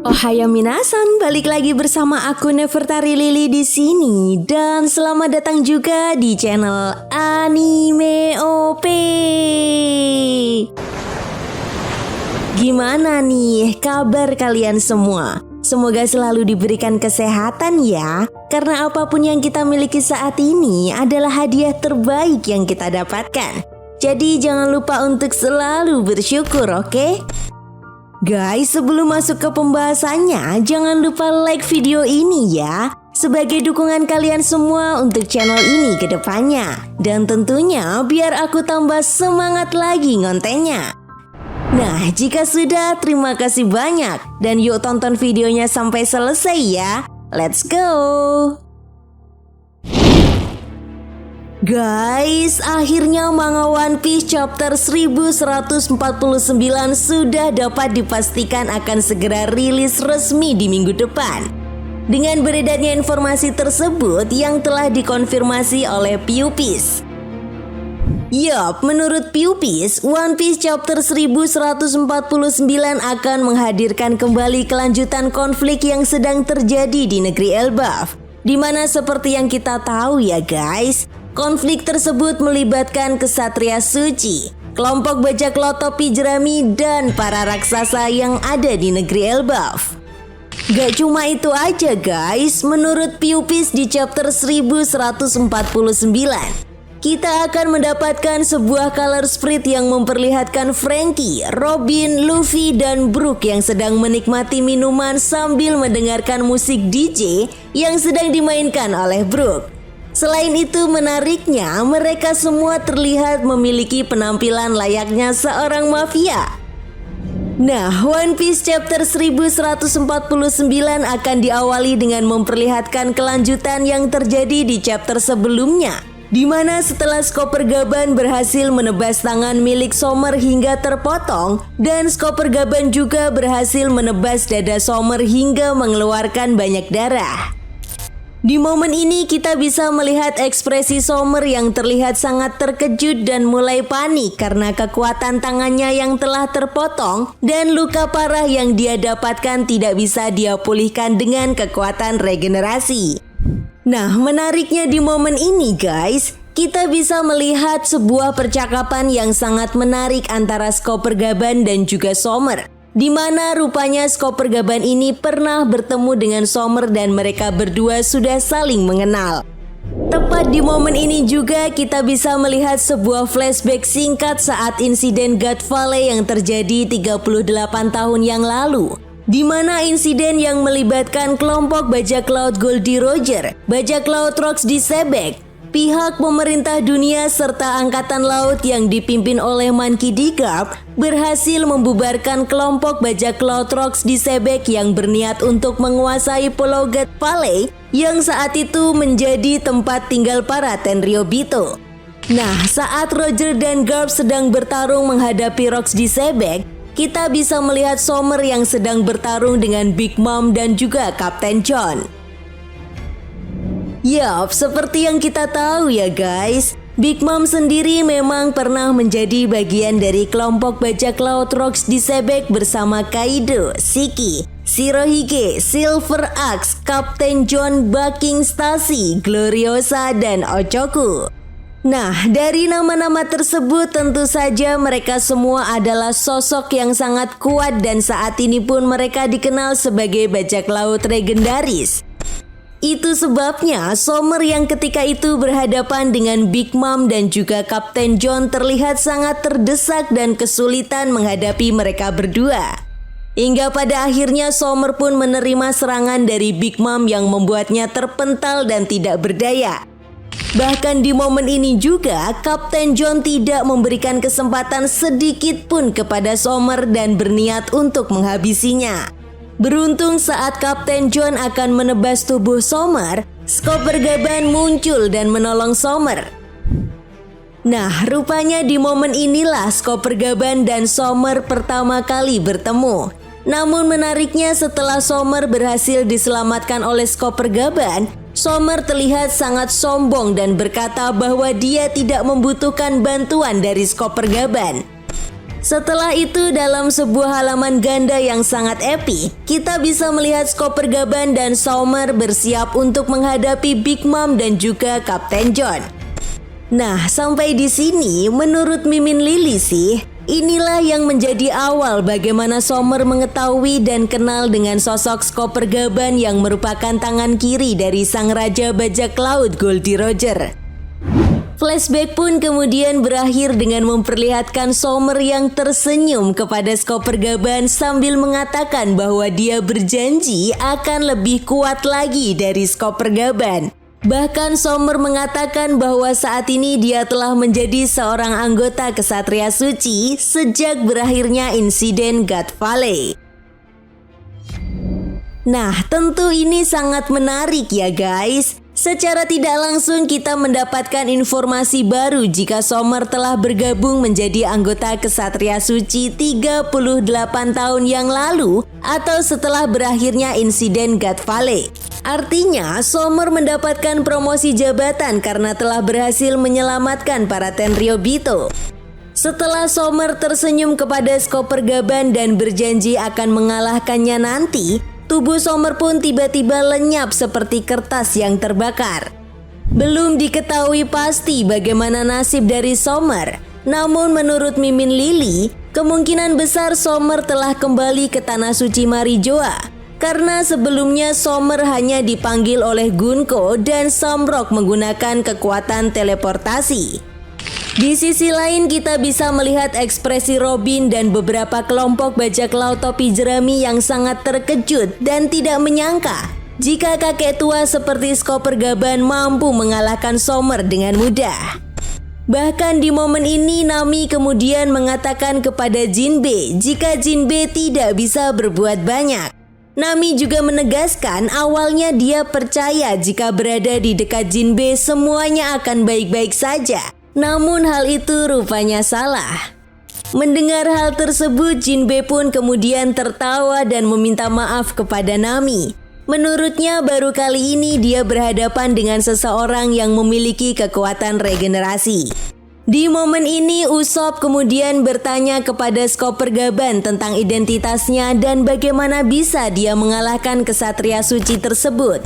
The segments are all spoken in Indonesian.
Ohayou minasan, balik lagi bersama aku Nefertari Lily di sini dan selamat datang juga di channel Anime OP. Gimana nih kabar kalian semua? Semoga selalu diberikan kesehatan ya, karena apapun yang kita miliki saat ini adalah hadiah terbaik yang kita dapatkan. Jadi jangan lupa untuk selalu bersyukur, oke? Guys, sebelum masuk ke pembahasannya, jangan lupa like video ini ya, sebagai dukungan kalian semua untuk channel ini ke depannya. Dan tentunya biar aku tambah semangat lagi ngontennya. Nah, jika sudah, terima kasih banyak. Dan yuk tonton videonya sampai selesai ya. Let's go! Guys, akhirnya manga One Piece chapter 1149 sudah dapat dipastikan akan segera rilis resmi di minggu depan. Dengan beredarnya informasi tersebut yang telah dikonfirmasi oleh Puppies. Yup, menurut Puppies, One Piece chapter 1149 akan menghadirkan kembali kelanjutan konflik yang sedang terjadi di negeri Elbaf. Dimana seperti yang kita tahu ya guys, konflik tersebut melibatkan kesatria suci, kelompok bajak laut topi jerami, dan para raksasa yang ada di negeri Elbaf. Gak cuma itu aja guys, menurut Puppies di chapter 1149, kita akan mendapatkan sebuah color sprite yang memperlihatkan Franky, Robin, Luffy, dan Brook yang sedang menikmati minuman sambil mendengarkan musik DJ yang sedang dimainkan oleh Brook. Selain itu menariknya, mereka semua terlihat memiliki penampilan layaknya seorang mafia. Nah, One Piece chapter 1149 akan diawali dengan memperlihatkan kelanjutan yang terjadi di chapter sebelumnya, di mana setelah Skopper Gaban berhasil menebas tangan milik Somer hingga terpotong, dan Skopper Gaban juga berhasil menebas dada Somer hingga mengeluarkan banyak darah. Di momen ini kita bisa melihat ekspresi Somer yang terlihat sangat terkejut dan mulai panik karena kekuatan tangannya yang telah terpotong dan luka parah yang dia dapatkan tidak bisa dia pulihkan dengan kekuatan regenerasi. Nah, menariknya di momen ini guys, kita bisa melihat sebuah percakapan yang sangat menarik antara Skopper Gaban dan juga Somer, di mana rupanya Skopper Gaban ini pernah bertemu dengan Somer dan mereka berdua sudah saling mengenal. Tepat di momen ini juga kita bisa melihat sebuah flashback singkat saat insiden God Valley yang terjadi 38 tahun yang lalu, di mana insiden yang melibatkan kelompok bajak laut Goldie Roger, bajak laut Rocks di Sebek, pihak pemerintah dunia serta angkatan laut yang dipimpin oleh Monkey D. Garp berhasil membubarkan kelompok bajak laut Rocks di Sebek yang berniat untuk menguasai Pulau God Valley yang saat itu menjadi tempat tinggal para Tenryubito. Nah, saat Roger dan Garp sedang bertarung menghadapi Rocks di Sebek, kita bisa melihat Somer yang sedang bertarung dengan Big Mom dan juga Kapten John. Yup, seperti yang kita tahu ya guys, Big Mom sendiri memang pernah menjadi bagian dari kelompok bajak laut Rocks di Sebek bersama Kaido, Shiki, Shirohige, Silver Axe, Kapten John, Bucking Stacy, Gloriosa, dan Ochoku. Nah, dari nama-nama tersebut tentu saja mereka semua adalah sosok yang sangat kuat dan saat ini pun mereka dikenal sebagai bajak laut legendaris. Itu sebabnya Somer yang ketika itu berhadapan dengan Big Mom dan juga Kapten John terlihat sangat terdesak dan kesulitan menghadapi mereka berdua. Hingga pada akhirnya Somer pun menerima serangan dari Big Mom yang membuatnya terpental dan tidak berdaya. Bahkan di momen ini juga, Kapten John tidak memberikan kesempatan sedikit pun kepada Somer dan berniat untuk menghabisinya. Beruntung saat Kapten John akan menebas tubuh Somer, Skopper Gaban muncul dan menolong Somer. Nah, rupanya di momen inilah Skopper Gaban dan Somer pertama kali bertemu. Namun menariknya setelah Somer berhasil diselamatkan oleh Skopper Gaban, Somer terlihat sangat sombong dan berkata bahwa dia tidak membutuhkan bantuan dari Skopper Gaban. Setelah itu dalam sebuah halaman ganda yang sangat epik, kita bisa melihat Skopper Gaban dan Sommer bersiap untuk menghadapi Big Mom dan juga Kapten John. Nah, sampai di sini menurut Mimin Lily sih, inilah yang menjadi awal bagaimana Sommer mengetahui dan kenal dengan sosok Skopper Gaban yang merupakan tangan kiri dari sang raja bajak laut Goldie Roger. Flashback pun kemudian berakhir dengan memperlihatkan Sommer yang tersenyum kepada Skopper Gaban sambil mengatakan bahwa dia berjanji akan lebih kuat lagi dari Skopper Gaban. Bahkan Sommer mengatakan bahwa saat ini dia telah menjadi seorang anggota Kesatria Suci sejak berakhirnya insiden God Valley. Nah, tentu ini sangat menarik ya guys. Secara tidak langsung kita mendapatkan informasi baru jika Sommer telah bergabung menjadi anggota Kesatria Suci 38 tahun yang lalu atau setelah berakhirnya insiden God Valley. Artinya, Sommer mendapatkan promosi jabatan karena telah berhasil menyelamatkan para Tenryubito. Setelah Sommer tersenyum kepada Skopper Gaban dan berjanji akan mengalahkannya nanti, tubuh Sommer pun tiba-tiba lenyap seperti kertas yang terbakar. Belum diketahui pasti bagaimana nasib dari Sommer, namun menurut Mimin Lily, kemungkinan besar Sommer telah kembali ke Tanah Suci Marijoa. Karena sebelumnya Sommer hanya dipanggil oleh Gunko dan Samrock menggunakan kekuatan teleportasi. Di sisi lain kita bisa melihat ekspresi Robin dan beberapa kelompok bajak laut topi jerami yang sangat terkejut dan tidak menyangka jika kakek tua seperti Skopper Gaban mampu mengalahkan Sommer dengan mudah. Bahkan di momen ini Nami kemudian mengatakan kepada Jinbe jika Jinbe tidak bisa berbuat banyak. Nami juga menegaskan awalnya dia percaya jika berada di dekat Jinbe semuanya akan baik-baik saja. Namun hal itu rupanya salah. Mendengar hal tersebut, Jinbe pun kemudian tertawa dan meminta maaf kepada Nami. Menurutnya baru kali ini dia berhadapan dengan seseorang yang memiliki kekuatan regenerasi. Di momen ini Usopp kemudian bertanya kepada Skopper Gaban tentang identitasnya dan bagaimana bisa dia mengalahkan Kesatria Suci tersebut.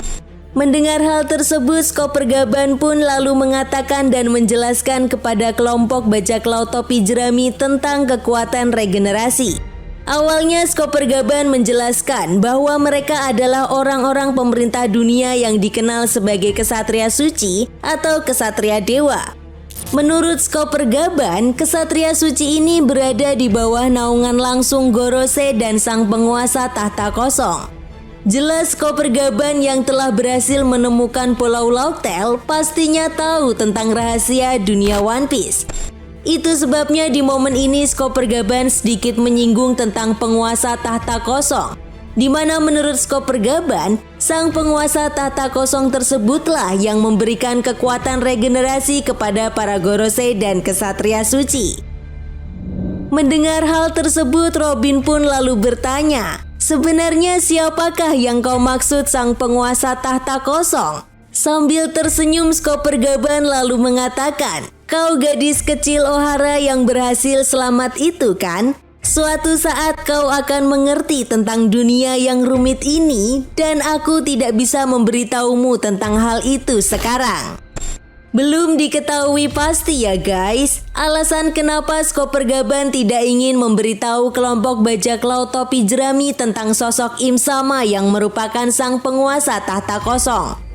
Mendengar hal tersebut, Skopper Gaban pun lalu mengatakan dan menjelaskan kepada kelompok bajak laut topi jerami tentang kekuatan regenerasi. Awalnya Skopper Gaban menjelaskan bahwa mereka adalah orang-orang pemerintah dunia yang dikenal sebagai Kesatria Suci atau Kesatria Dewa. Menurut Skopper Gaban, Kesatria Suci ini berada di bawah naungan langsung Gorose dan sang penguasa tahta kosong. Jelas Skopper Gaban yang telah berhasil menemukan Pulau Locktail pastinya tahu tentang rahasia dunia One Piece. Itu sebabnya di momen ini Skopper Gaban sedikit menyinggung tentang penguasa tahta kosong, di mana menurut Skopper Gaban, sang penguasa tahta kosong tersebutlah yang memberikan kekuatan regenerasi kepada para Gorose dan Kesatria Suci. Mendengar hal tersebut, Robin pun lalu bertanya, sebenarnya siapakah yang kau maksud sang penguasa tahta kosong? Sambil tersenyum, Skopper Gaban lalu mengatakan, kau gadis kecil Ohara yang berhasil selamat itu kan? Suatu saat kau akan mengerti tentang dunia yang rumit ini dan aku tidak bisa memberitahumu tentang hal itu sekarang. Belum diketahui pasti ya guys, alasan kenapa Skopper Gaban tidak ingin memberitahu kelompok bajak laut topi jerami tentang sosok Im Sama yang merupakan sang penguasa tahta kosong.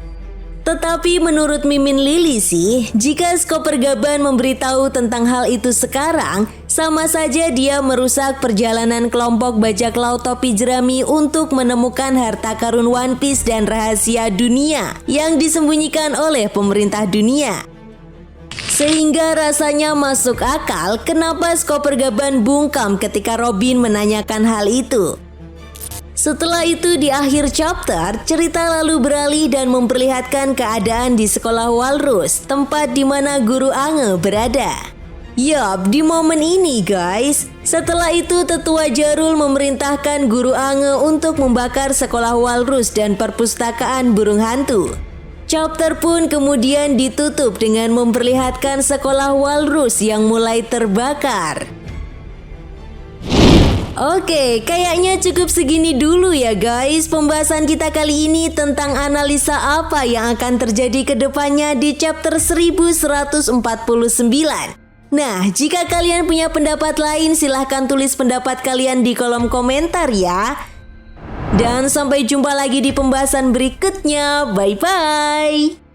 Tetapi menurut Mimin Lily sih, jika Skopper Gaban memberitahu tentang hal itu sekarang, sama saja dia merusak perjalanan kelompok bajak laut topi jerami untuk menemukan harta karun One Piece dan rahasia dunia yang disembunyikan oleh pemerintah dunia. Sehingga rasanya masuk akal kenapa Skopper Gaban bungkam ketika Robin menanyakan hal itu. Setelah itu di akhir chapter, cerita lalu beralih dan memperlihatkan keadaan di sekolah Walrus, tempat di mana Guru Ange berada. Yup, di momen ini guys, setelah itu Tetua Jarul memerintahkan Guru Ange untuk membakar sekolah Walrus dan perpustakaan burung hantu. Chapter pun kemudian ditutup dengan memperlihatkan sekolah Walrus yang mulai terbakar. Oke, kayaknya cukup segini dulu ya guys pembahasan kita kali ini tentang analisa apa yang akan terjadi ke depannya di chapter 1149. Nah, jika kalian punya pendapat lain silahkan tulis pendapat kalian di kolom komentar ya. Dan sampai jumpa lagi di pembahasan berikutnya. Bye-bye.